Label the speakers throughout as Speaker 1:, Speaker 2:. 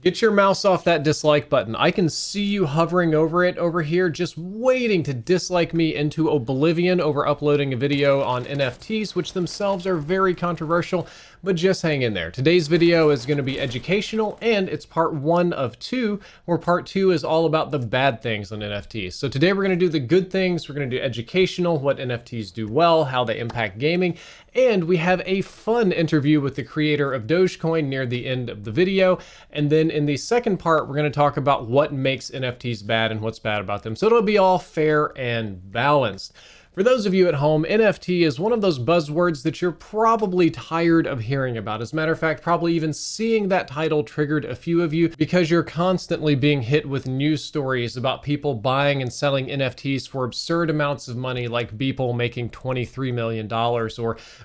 Speaker 1: Get your mouse off that dislike button. I can see you hovering over it over here, just waiting to dislike me into oblivion over uploading a video on NFTs, which themselves are very controversial, but just hang in there. Today's video is going to be educational, and it's part 1 of 2, where part 2 is all about the bad things on NFTs. So today we're going to do the good things, we're going to do educational, what NFTs do well, how they impact gaming, and we have a fun interview with the creator of Dogecoin near the end of the video. And then in the second part, we're going to talk about what makes NFTs bad and what's bad about them. So it'll be all fair and balanced. For those of you at home, NFT is one of those buzzwords that you're probably tired of hearing about. As a matter of fact, probably even seeing that title triggered a few of you because you're constantly being hit with news stories about people buying and selling NFTs for absurd amounts of money, like Beeple making $23 million, or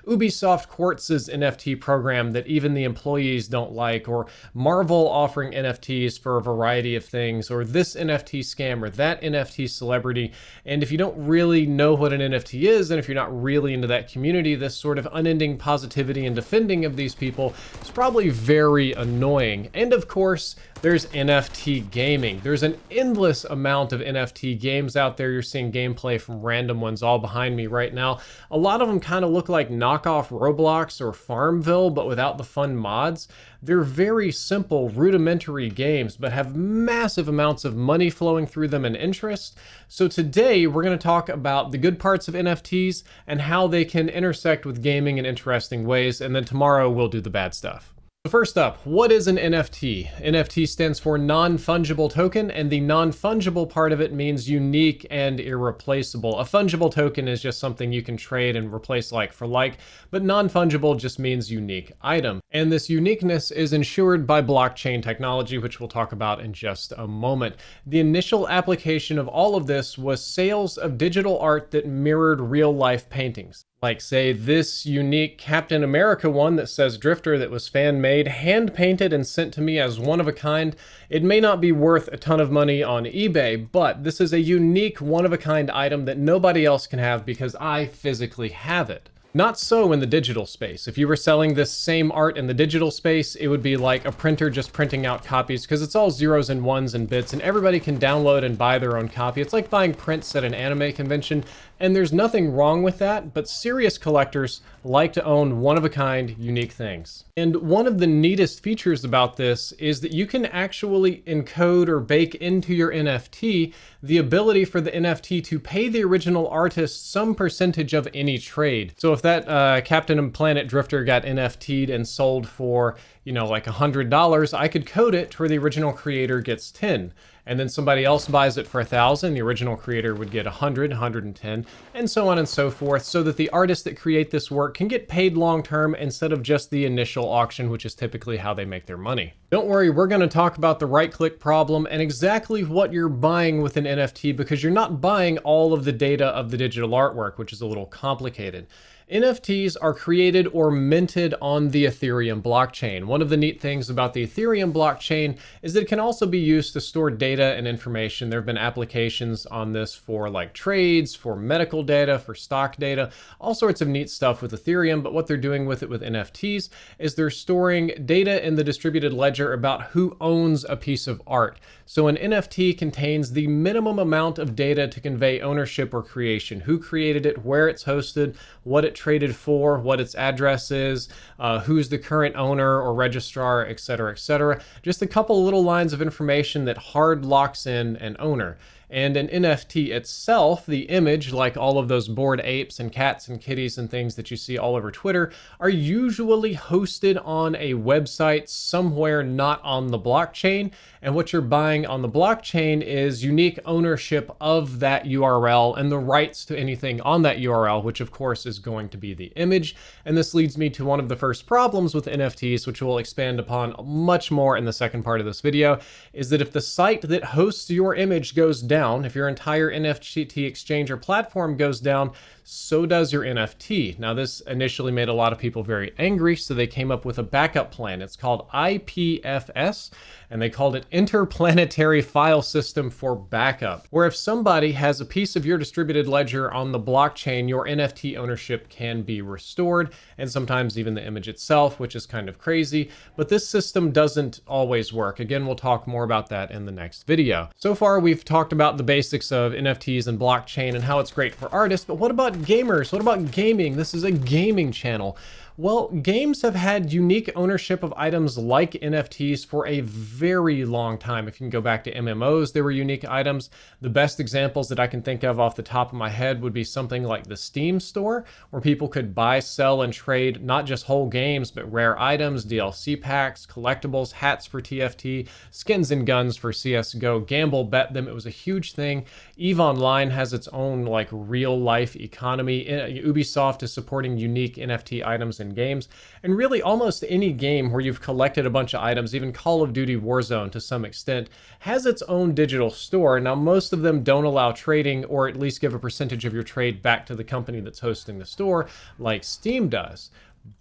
Speaker 1: Ubisoft Quartz's NFT program that even the employees don't like, or Marvel offering NFTs for a variety of things, or this NFT scam or that NFT celebrity. And if you don't really know what an NFT is, and if you're not really into that community, this sort of unending positivity and defending of these people is probably very annoying. And of course, there's NFT gaming. There's an endless amount of NFT games out there. You're seeing gameplay from random ones all behind me right now. A lot of them kind of look like knockoff Roblox or Farmville, but without the fun mods. They're very simple, rudimentary games, but have massive amounts of money flowing through them and interest. So today we're going to talk about the good parts of NFTs and how they can intersect with gaming in interesting ways. And then tomorrow we'll do the bad stuff. So first up, what is an NFT? NFT stands for non-fungible token, and the non-fungible part of it means unique and irreplaceable. A fungible token is just something you can trade and replace like for like, but non-fungible just means unique item. And this uniqueness is ensured by blockchain technology, which we'll talk about in just a moment. The initial application of all of this was sales of digital art that mirrored real-life paintings. Like, say, this unique Captain America one that says Drifter that was fan-made, hand-painted, and sent to me as one of a kind. It may not be worth a ton of money on eBay, but this is a unique, one-of-a-kind item that nobody else can have because I physically have it. Not so in the digital space. If you were selling this same art in the digital space, it would be like a printer just printing out copies because it's all zeros and ones and bits and everybody can download and buy their own copy. It's like buying prints at an anime convention, and there's nothing wrong with that, but serious collectors like to own one-of-a-kind, unique things. And one of the neatest features about this is that you can actually encode or bake into your NFT the ability for the NFT to pay the original artist some percentage of any trade. So if that Captain Planet Drifter got NFT'd and sold for, like $100, I could code it to where the original creator gets 10. And then somebody else buys it for 1,000, the original creator would get 100, 110, and so on and so forth, so that the artists that create this work can get paid long-term instead of just the initial auction, which is typically how they make their money. Don't worry, we're going to talk about the right-click problem and exactly what you're buying with an NFT, because you're not buying all of the data of the digital artwork, which is a little complicated. NFTs are created or minted on the Ethereum blockchain. One of the neat things about the Ethereum blockchain is that it can also be used to store data and information. There have been applications on this for like trades, for medical data, for stock data, all sorts of neat stuff with Ethereum. But what they're doing with it with NFTs is they're storing data in the distributed ledger about who owns a piece of art. So an NFT contains the minimum amount of data to convey ownership or creation, who created it, where it's hosted, what it traded for, what its address is, who's the current owner or registrar, etc., etc. Just a couple little lines of information that hard locks in an owner. And an NFT itself, the image, like all of those bored apes and cats and kitties and things that you see all over Twitter, are usually hosted on a website somewhere not on the blockchain. And what you're buying on the blockchain is unique ownership of that URL and the rights to anything on that URL, which of course is going to be the image. And this leads me to one of the first problems with NFTs, which we'll expand upon much more in the second part of this video, is that if the site that hosts your image goes down, if your entire NFT exchange or platform goes down, so does your NFT. Now, this initially made a lot of people very angry, so they came up with a backup plan. It's called IPFS, and they called it Interplanetary File System for Backup, where if somebody has a piece of your distributed ledger on the blockchain, your NFT ownership can be restored, and sometimes even the image itself, which is kind of crazy. But this system doesn't always work. Again, we'll talk more about that in the next video. So far, we've talked about the basics of NFTs and blockchain and how it's great for artists, but what about gamers? What about gaming? This is a gaming channel. Well, games have had unique ownership of items like NFTs for a very long time. If you can go back to MMOs, there were unique items. The best examples that I can think of off the top of my head would be something like the Steam store, where people could buy, sell, and trade not just whole games, but rare items, DLC packs, collectibles, hats for TFT, skins and guns for CSGO, gamble, bet them. It was a huge thing. EVE Online has its own like real life economy. Ubisoft is supporting unique NFT items in games, and really almost any game where you've collected a bunch of items, even Call of Duty Warzone to some extent, has its own digital store. Now, most of them don't allow trading, or at least give a percentage of your trade back to the company that's hosting the store, like Steam does.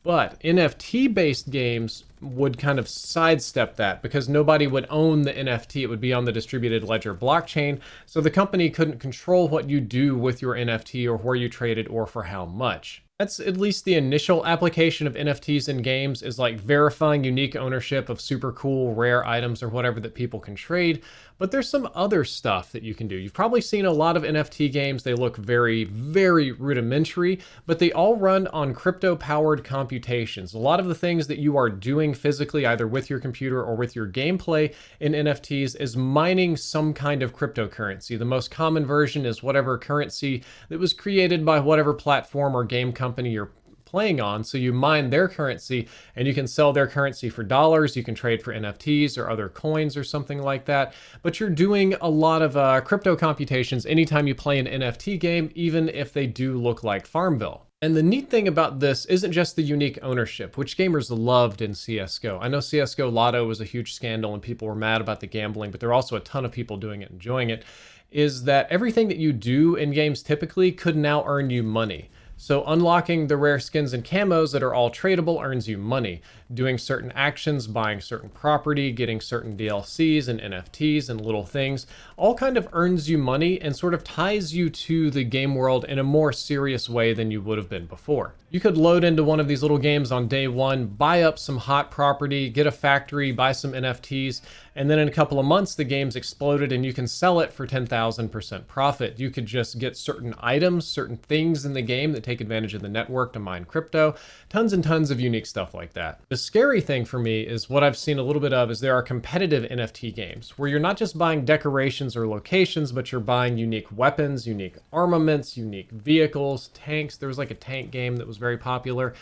Speaker 1: But NFT-based games would kind of sidestep that because nobody would own the NFT. It would be on the distributed ledger blockchain, so the company couldn't control what you do with your NFT or where you trade it or for how much. That's at least the initial application of NFTs in games, is like verifying unique ownership of super cool rare items or whatever that people can trade. But there's some other stuff that you can do. You've probably seen a lot of NFT games. They look very, very rudimentary, but they all run on crypto-powered computations. A lot of the things that you are doing physically, either with your computer or with your gameplay in NFTs, is mining some kind of cryptocurrency. The most common version is whatever currency that was created by whatever platform or game company you're playing on. So you mine their currency and you can sell their currency for dollars. You can trade for NFTs or other coins or something like that. But you're doing a lot of crypto computations anytime you play an NFT game, even if they do look like Farmville. And the neat thing about this isn't just the unique ownership, which gamers loved in CSGO. I know CSGO Lotto was a huge scandal and people were mad about the gambling, but there are also a ton of people doing it, enjoying it, is that everything that you do in games typically could now earn you money. So unlocking the rare skins and camos that are all tradable earns you money. Doing certain actions, buying certain property, getting certain DLCs and NFTs and little things, all kind of earns you money and sort of ties you to the game world in a more serious way than you would have been before. You could load into one of these little games on day one, buy up some hot property, get a factory, buy some NFTs, and then in a couple of months the game's exploded and you can sell it for 10,000% profit. You could just get certain items, certain things in the game that take advantage of the network to mine crypto, tons and tons of unique stuff like that. The scary thing for me is what I've seen a little bit of is there are competitive NFT games where you're not just buying decorations or locations, but you're buying unique weapons, unique armaments, unique vehicles, tanks. There was like a tank game that was very popular.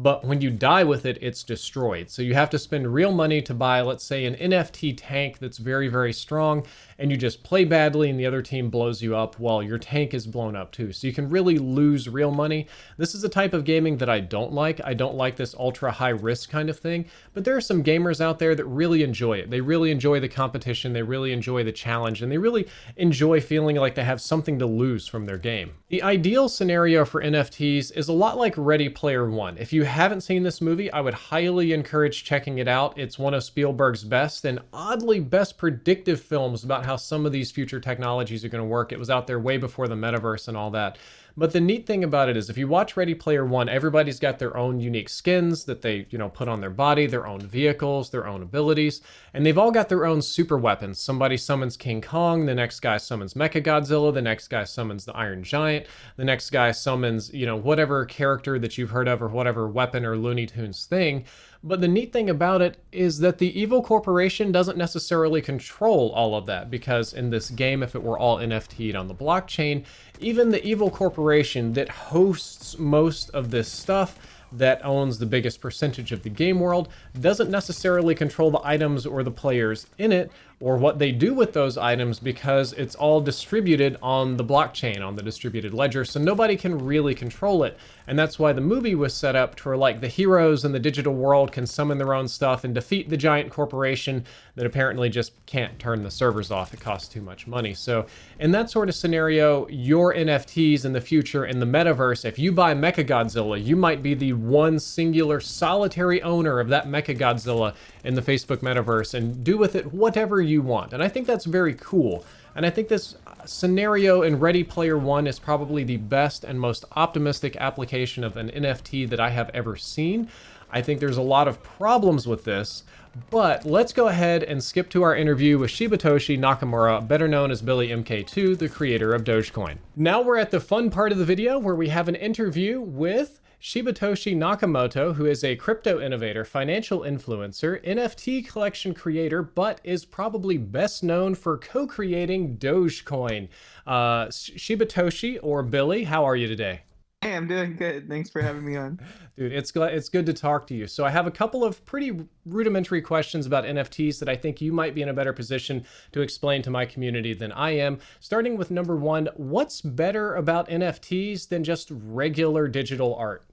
Speaker 1: But when you die with it, it's destroyed. So you have to spend real money to buy, let's say, an NFT tank that's very, very strong, and you just play badly and the other team blows you up while your tank is blown up too. So you can really lose real money. This is a type of gaming that I don't like. I don't like this ultra high risk kind of thing, but there are some gamers out there that really enjoy it. They really enjoy the competition, they really enjoy the challenge, and they really enjoy feeling like they have something to lose from their game. The ideal scenario for NFTs is a lot like Ready Player One. If you haven't seen this movie, I would highly encourage checking it out. It's one of Spielberg's best and oddly best predictive films about how some of these future technologies are going to work. It was out there way before the metaverse and all that. But the neat thing about it is if you watch Ready Player One, everybody's got their own unique skins that they, put on their body, their own vehicles, their own abilities, and they've all got their own super weapons. Somebody summons King Kong, the next guy summons Mechagodzilla, the next guy summons the Iron Giant, the next guy summons, whatever character that you've heard of or whatever weapon or Looney Tunes thing. But the neat thing about it is that the evil corporation doesn't necessarily control all of that, because in this game, if it were all NFT'd on the blockchain, even the evil corporation that hosts most of this stuff, that owns the biggest percentage of the game world, doesn't necessarily control the items or the players in it, or what they do with those items, because it's all distributed on the blockchain, on the distributed ledger, so nobody can really control it. And that's why the movie was set up to where like the heroes in the digital world can summon their own stuff and defeat the giant corporation that apparently just can't turn the servers off. It costs too much money. So in that sort of scenario, your NFTs in the future in the metaverse, if you buy Mechagodzilla, you might be the one singular solitary owner of that Mechagodzilla in the Facebook metaverse and do with it whatever you want. And I think that's very cool. And I think this scenario in Ready Player One is probably the best and most optimistic application of an NFT that I have ever seen. I think there's a lot of problems with this, but let's go ahead and skip to our interview with Shibatoshi Nakamura, better known as Billy MK2, the creator of Dogecoin. Now we're at the fun part of the video where we have an interview with Shibatoshi Nakamoto, who is a crypto innovator, financial influencer, NFT collection creator, but is probably best known for co-creating Dogecoin. Shibatoshi, or Billy, how are you today?
Speaker 2: Hey, I'm doing good. Thanks for having me on.
Speaker 1: Dude, it's good to talk to you. So I have a couple of pretty rudimentary questions about NFTs that I think you might be in a better position to explain to my community than I am. Starting with number one, what's better about NFTs than just regular digital art?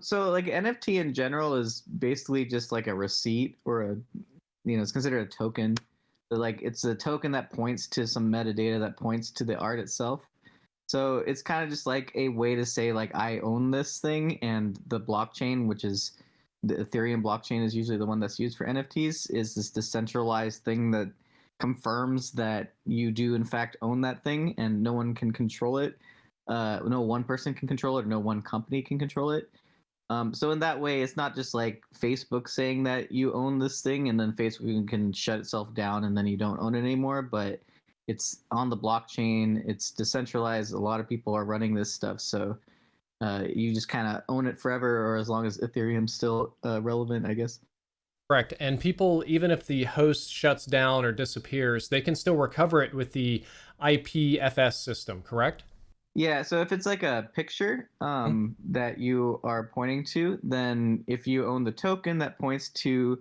Speaker 2: So like NFT in general is basically just like a receipt or it's considered a token. So like it's a token that points to some metadata that points to the art itself. So it's kind of just like a way to say like I own this thing, and the blockchain, which is the Ethereum blockchain, is usually the one that's used for NFTs, is this decentralized thing that confirms that you do in fact own that thing and no one can control it. No one person can control it, or no one company can control it. So in that way, it's not just like Facebook saying that you own this thing and then Facebook can shut itself down and then you don't own it anymore, but it's on the blockchain. It's decentralized. A lot of people are running this stuff. So you just kind of own it forever, or as long as Ethereum's still relevant, I guess.
Speaker 1: Correct. And people, even if the host shuts down or disappears, they can still recover it with the IPFS system, correct?
Speaker 2: Yeah, so if it's like a picture that you are pointing to, then if you own the token that points to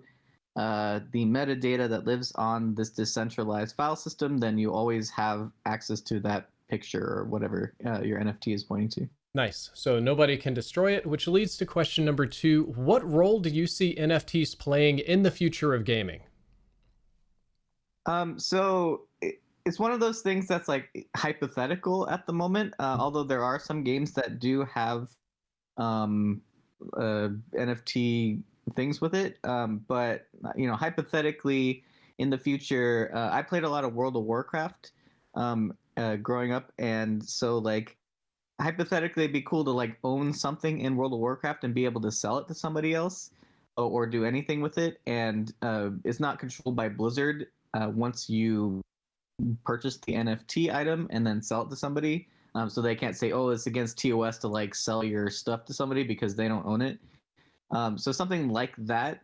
Speaker 2: the metadata that lives on this decentralized file system, then you always have access to that picture or whatever your NFT is pointing to.
Speaker 1: Nice. So nobody can destroy it, which leads to question number two. What role do you see NFTs playing in the future of gaming?
Speaker 2: So it's one of those things that's like hypothetical at the moment, although there are some games that do have NFT things with it. But hypothetically, in the future, I played a lot of World of Warcraft growing up, and so like hypothetically, it'd be cool to like own something in World of Warcraft and be able to sell it to somebody else or do anything with it, and it's not controlled by Blizzard once you purchase the NFT item and then sell it to somebody. So they can't say, oh, it's against TOS to like sell your stuff to somebody because they don't own it. So something like that,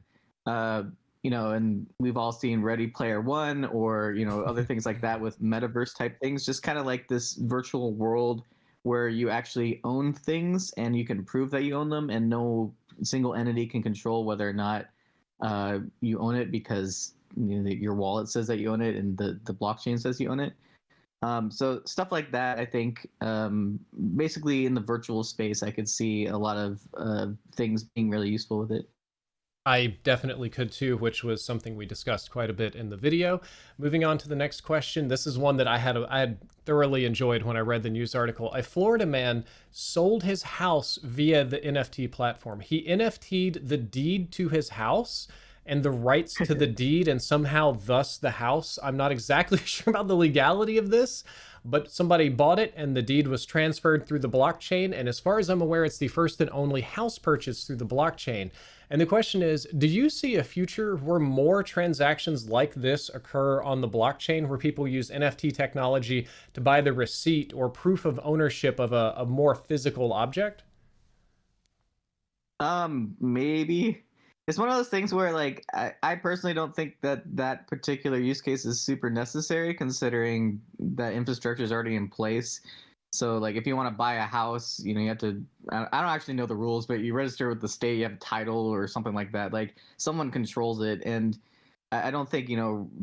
Speaker 2: and we've all seen Ready Player One or, other things like that with metaverse type things, just kind of like this virtual world where you actually own things and you can prove that you own them, and no single entity can control whether or not you own it, because your wallet says that you own it and the blockchain says you own it. So stuff like that, I think, basically in the virtual space, I could see a lot of things being really useful with it.
Speaker 1: I definitely could too, which was something we discussed quite a bit in the video. Moving on to the next question. This is one that I had thoroughly enjoyed when I read the news article. A Florida man sold his house via the NFT platform. He NFT'd the deed to his house and the rights to the deed, and somehow thus the house. I'm not exactly sure about the legality of this, but somebody bought it and the deed was transferred through the blockchain. And as far as I'm aware, it's the first and only house purchase through the blockchain. And the question is, do you see a future where more transactions like this occur on the blockchain, where people use NFT technology to buy the receipt or proof of ownership of a more physical object?
Speaker 2: Maybe. It's one of those things where, like, I personally don't think that particular use case is super necessary, considering that infrastructure is already in place. So, like, if you want to buy a house, you have to, I don't actually know the rules, but you register with the state, you have a title or something like that. Like, someone controls it. And I don't think,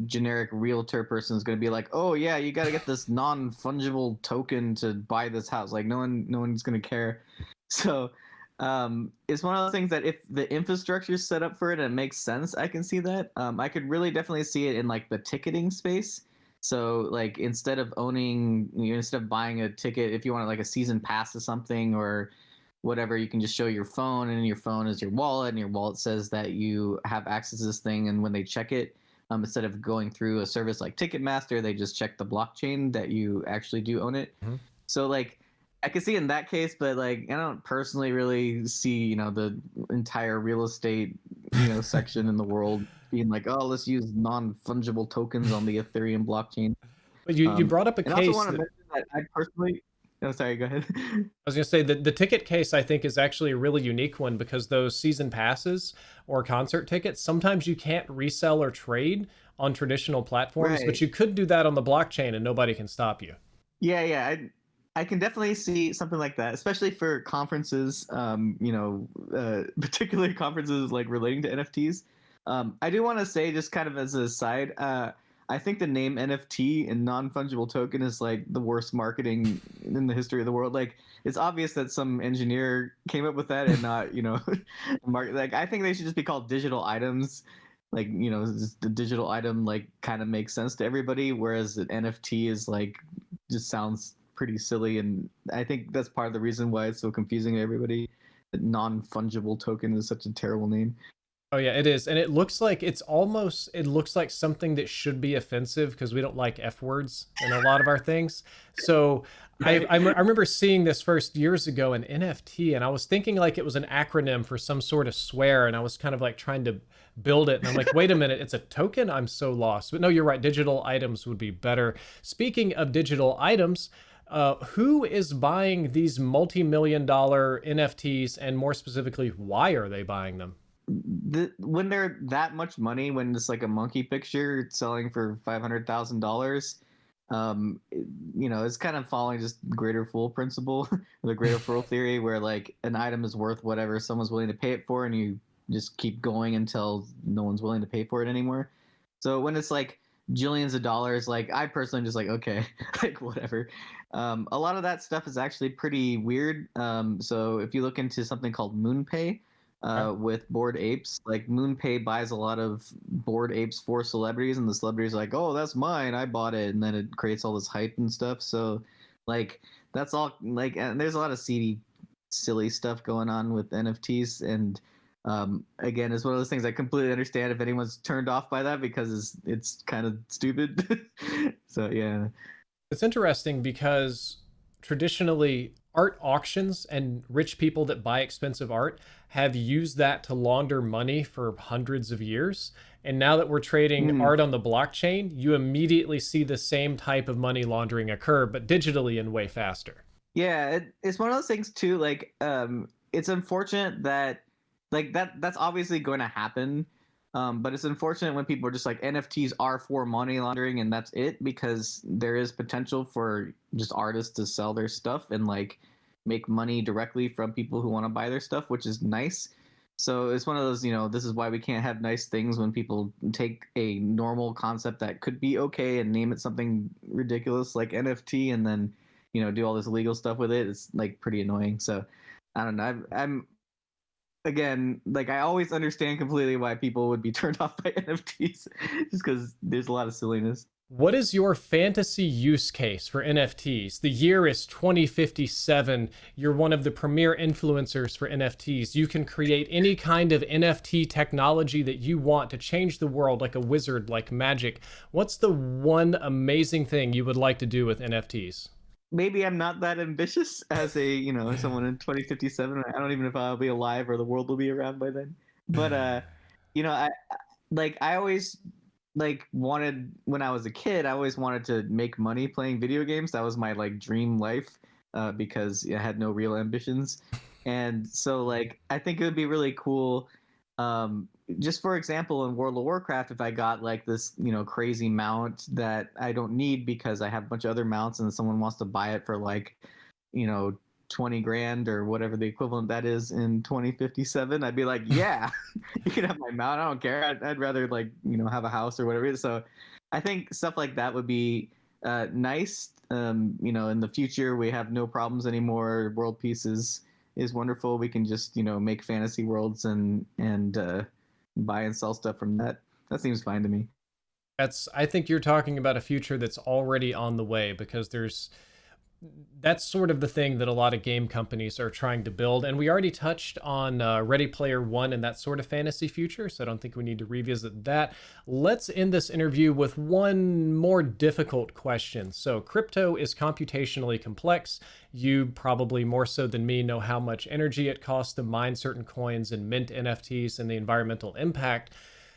Speaker 2: generic realtor person is going to be like, oh, yeah, you got to get this non-fungible token to buy this house. Like, no one's going to care. So, it's one of those things that if the infrastructure is set up for it and it makes sense, I can see that. I could really definitely see it in like the ticketing space. So like instead of buying a ticket, if you want like a season pass or something, or whatever, you can just show your phone, and your phone is your wallet, and your wallet says that you have access to this thing. And when they check it, instead of going through a service like Ticketmaster, they just check the blockchain that you actually do own it.
Speaker 1: Mhm.
Speaker 2: So like I can see in that case, but like I don't personally really see, the entire real estate, section in the world being like, oh, let's use non-fungible tokens on the Ethereum blockchain.
Speaker 1: But you brought up a
Speaker 2: And I also
Speaker 1: case
Speaker 2: want to
Speaker 1: that
Speaker 2: mention that I personally, oh, sorry, go ahead.
Speaker 1: I was going to say that the ticket case I think is actually a really unique one because those season passes or concert tickets, sometimes you can't resell or trade on traditional platforms, but
Speaker 2: Right.
Speaker 1: you could do that on the blockchain and nobody can stop you.
Speaker 2: Yeah, yeah. I can definitely see something like that, especially for conferences, particularly conferences like relating to NFTs. I do want to say, just kind of as a side, I think the name NFT and non-fungible token is like the worst marketing in the history of the world. Like, it's obvious that some engineer came up with that and not, market. Like, I think they should just be called digital items. Like, just the digital item like kind of makes sense to everybody, whereas an NFT is like just sounds pretty silly, and I think that's part of the reason why it's so confusing to everybody. That non-fungible token is such a terrible name.
Speaker 1: Oh yeah, it is. And it looks like it looks like something that should be offensive because we don't like F words in a lot of our things. So
Speaker 2: Right.
Speaker 1: I remember seeing this first years ago in NFT and I was thinking like it was an acronym for some sort of swear. And I was kind of like trying to build it. And I'm like, wait a minute, it's a token? I'm so lost. But no, you're right. Digital items would be better. Speaking of digital items, who is buying these multi-million dollar NFTs and more specifically, why are they buying them?
Speaker 2: When they're that much money, when it's like a monkey picture selling for $500,000, it's kind of following just greater fool principle, the greater fool theory, where like an item is worth whatever someone's willing to pay it for, and you just keep going until no one's willing to pay for it anymore. So when it's like jillions of dollars, like I personally am just like, okay, like whatever. A lot of that stuff is actually pretty weird. So if you look into something called MoonPay,
Speaker 1: Okay.
Speaker 2: with Bored Apes. Like MoonPay buys a lot of Bored Apes for celebrities, and the celebrities are like, "Oh, that's mine. I bought it," and then it creates all this hype and stuff. So, like, that's all. Like, and there's a lot of seedy, silly stuff going on with NFTs, and again, it's one of those things I completely understand if anyone's turned off by that because it's kind of stupid. So yeah.
Speaker 1: It's interesting because traditionally art auctions and rich people that buy expensive art have used that to launder money for hundreds of years. And now that we're trading
Speaker 2: Mm.
Speaker 1: art on the blockchain, you immediately see the same type of money laundering occur, but digitally and way faster.
Speaker 2: Yeah, it's one of those things too. Like, it's unfortunate that like that's obviously going to happen. But it's unfortunate when people are just like NFTs are for money laundering and that's it, because there is potential for just artists to sell their stuff and like make money directly from people who want to buy their stuff, which is nice. So it's one of those, this is why we can't have nice things when people take a normal concept that could be okay and name it something ridiculous like NFT, and then do all this legal stuff with it. It's like pretty annoying. So I don't know. I'm again, like I always understand completely why people would be turned off by NFTs, just because there's a lot of silliness.
Speaker 1: What is your fantasy use case for NFTs? The year is 2057. You're one of the premier influencers for NFTs. You can create any kind of NFT technology that you want to change the world like a wizard, like magic. What's the one amazing thing you would like to do with NFTs?
Speaker 2: Maybe I'm not that ambitious as a someone in 2057. I don't even know if I'll be alive or the world will be around by then. But I always like wanted, when I was a kid, I always wanted to make money playing video games. That was my like dream life, because I had no real ambitions. And so like I think it would be really cool, just for example in World of Warcraft, if I got like this crazy mount that I don't need because I have a bunch of other mounts, and someone wants to buy it for like you know 20 grand or whatever the equivalent that is in 2057, I'd be like, yeah, you can have my mount. I don't care. I'd rather like have a house or whatever it is. So I think stuff like that would be nice. In the future we have no problems anymore. World peace is wonderful. We can just make fantasy worlds and buy and sell stuff from that. That seems fine to me.
Speaker 1: I think you're talking about a future that's already on the way because there's that's sort of the thing that a lot of game companies are trying to build. And we already touched on Ready Player One and that sort of fantasy future, so I don't think we need to revisit that. Let's end this interview with one more difficult question. So, crypto is computationally complex. You probably more so than me know how much energy it costs to mine certain coins and mint NFTs and the environmental impact.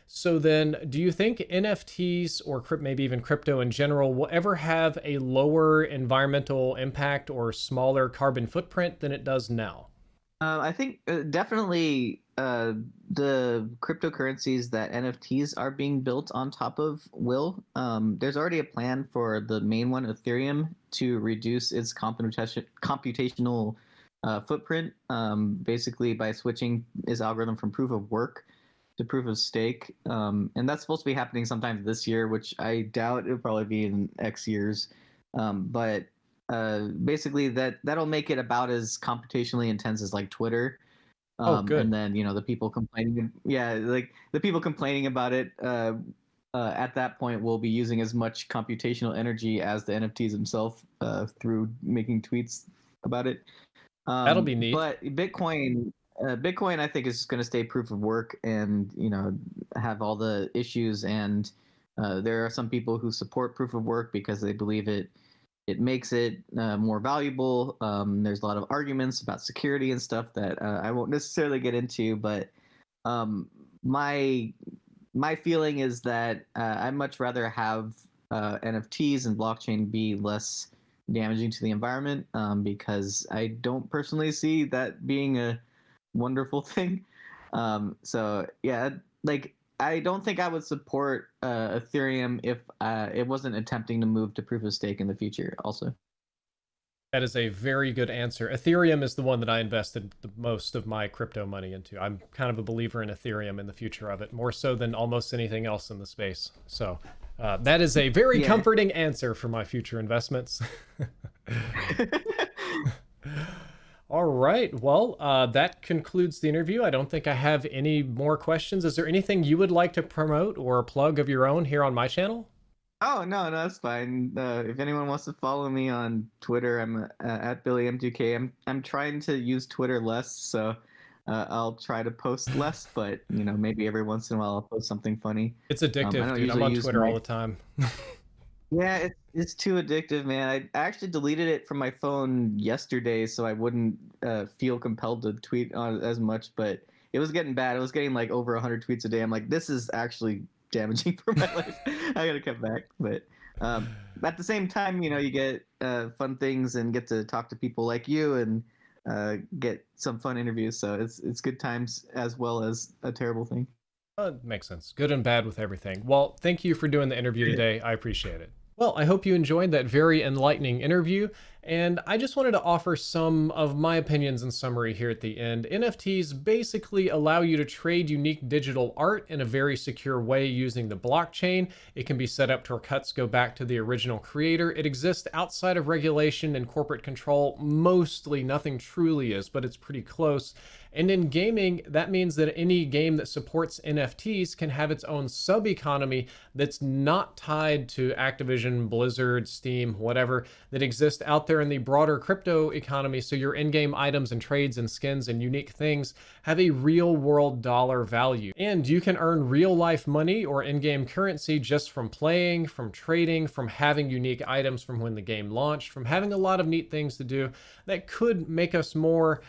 Speaker 1: So then, do you think NFTs or maybe even crypto in general will ever have a lower environmental impact or smaller carbon footprint than it does now?
Speaker 2: I think definitely the cryptocurrencies that NFTs are being built on top of will. There's already a plan for the main one, Ethereum, to reduce its computational footprint, basically by switching its algorithm from proof of work to proof of stake. And that's supposed to be happening sometime this year, which I doubt it'll probably be in X years. But basically that'll make it about as computationally intense as like Twitter.
Speaker 1: Oh,
Speaker 2: And
Speaker 1: good.
Speaker 2: then the people complaining, yeah, like the people complaining about it at that point will be using as much computational energy as the NFTs themselves through making tweets about it.
Speaker 1: That'll be neat.
Speaker 2: But Bitcoin, I think, is going to stay proof of work, and have all the issues. And there are some people who support proof of work because they believe it makes it more valuable. There's a lot of arguments about security and stuff that I won't necessarily get into, but my feeling is that I'd much rather have NFTs and blockchain be less damaging to the environment, because I don't personally see that being a wonderful thing. So yeah, like I don't think I would support Ethereum if it wasn't attempting to move to proof of stake in the future. Also,
Speaker 1: That is a very good answer. Ethereum is the one that I invested the most of my crypto money into. I'm kind of a believer in Ethereum and the future of it, more so than almost anything else in the space. So that is a very
Speaker 2: yeah.
Speaker 1: comforting answer for my future investments. All right. Well, that concludes the interview. I don't think I have any more questions. Is there anything you would like to promote or plug of your own here on my channel?
Speaker 2: Oh no, that's fine. If anyone wants to follow me on Twitter, I'm at BillyM2K. I'm trying to use Twitter less, so I'll try to post less. But maybe every once in a while I'll post something funny.
Speaker 1: It's
Speaker 2: I
Speaker 1: addictive,
Speaker 2: don't
Speaker 1: dude. I'm
Speaker 2: usually
Speaker 1: on
Speaker 2: use
Speaker 1: Twitter all
Speaker 2: my
Speaker 1: the time.
Speaker 2: Yeah, it's too addictive, man. I actually deleted it from my phone yesterday so I wouldn't feel compelled to tweet on it as much, but it was getting bad. I was getting like over 100 tweets a day. I'm like, this is actually damaging for my life. I gotta come back. But at the same time, you get fun things and get to talk to people like you and get some fun interviews. So it's good times as well as a terrible thing.
Speaker 1: Makes sense. Good and bad with everything. Well, thank you for doing the interview today. I appreciate it. Well, I hope you enjoyed that very enlightening interview, and I just wanted to offer some of my opinions in summary here at the end. NFTs basically allow you to trade unique digital art in a very secure way using the blockchain. It can be set up to where cuts go back to the original creator. It exists outside of regulation and corporate control. Mostly nothing truly is, but it's pretty close. And in gaming, that means that any game that supports NFTs can have its own sub-economy that's not tied to Activision, Blizzard, Steam, whatever, that exists out there in the broader crypto economy. So your in-game items and trades and skins and unique things have a real-world dollar value. And you can earn real-life money or in-game currency just from playing, from trading, from having unique items from when the game launched, from having a lot of neat things to do that could make us more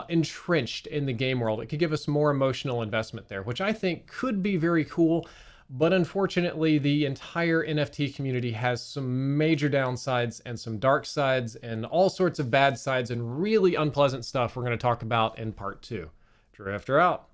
Speaker 1: entrenched in the game world. It could give us more emotional investment there, which I think could be very cool. But unfortunately, the entire NFT community has some major downsides and some dark sides and all sorts of bad sides and really unpleasant stuff we're going to talk about in part 2. Drifter out.